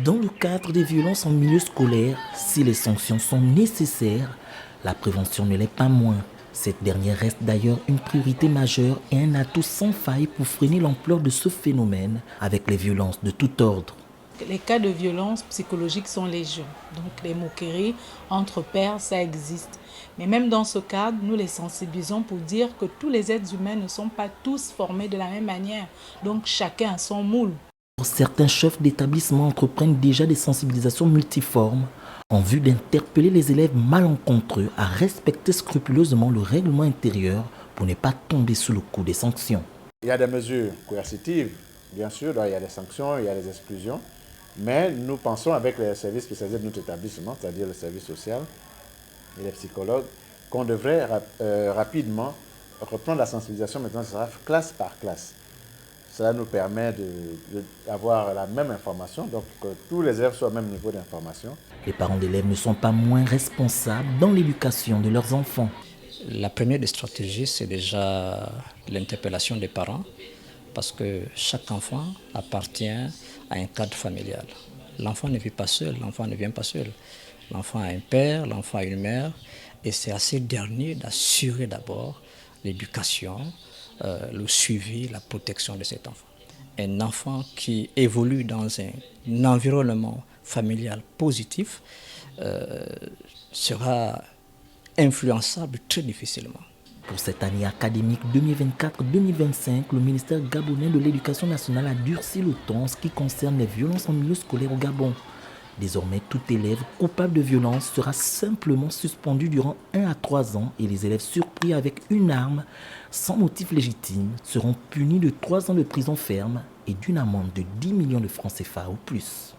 Dans le cadre des violences en milieu scolaire, si les sanctions sont nécessaires, la prévention ne l'est pas moins. Cette dernière reste d'ailleurs une priorité majeure et un atout sans faille pour freiner l'ampleur de ce phénomène avec les violences de tout ordre. Les cas de violence psychologique sont légion. Donc les moqueries entre pairs, ça existe. Mais même dans ce cadre, nous les sensibilisons pour dire que tous les êtres humains ne sont pas tous formés de la même manière. Donc chacun a son moule. Certains chefs d'établissement entreprennent déjà des sensibilisations multiformes en vue d'interpeller les élèves malencontreux à respecter scrupuleusement le règlement intérieur pour ne pas tomber sous le coup des sanctions. Il y a des mesures coercitives, bien sûr, il y a des sanctions, il y a des exclusions, mais nous pensons avec les services spécialisés de notre établissement, c'est-à-dire le service social et les psychologues, qu'on devrait rapidement reprendre la sensibilisation maintenant, ça sera classe par classe. Cela nous permet d'avoir la même information, donc que tous les élèves soient au même niveau d'information. Les parents d'élèves ne sont pas moins responsables dans l'éducation de leurs enfants. La première des stratégies, c'est déjà l'interpellation des parents, parce que chaque enfant appartient à un cadre familial. L'enfant ne vit pas seul, l'enfant ne vient pas seul. L'enfant a un père, l'enfant a une mère, et c'est à ces derniers d'assurer d'abord l'éducation, le suivi, la protection de cet enfant. Un enfant qui évolue dans un environnement familial positif sera influençable très difficilement. Pour cette année académique 2024-2025, le ministère gabonais de l'Éducation nationale a durci le ton en ce qui concerne les violences en milieu scolaire au Gabon. Désormais, tout élève coupable de violence sera simplement suspendu durant 1 à 3 ans et les élèves surpris avec une arme sans motif légitime seront punis de 3 ans de prison ferme et d'une amende de 10 millions de francs CFA ou plus.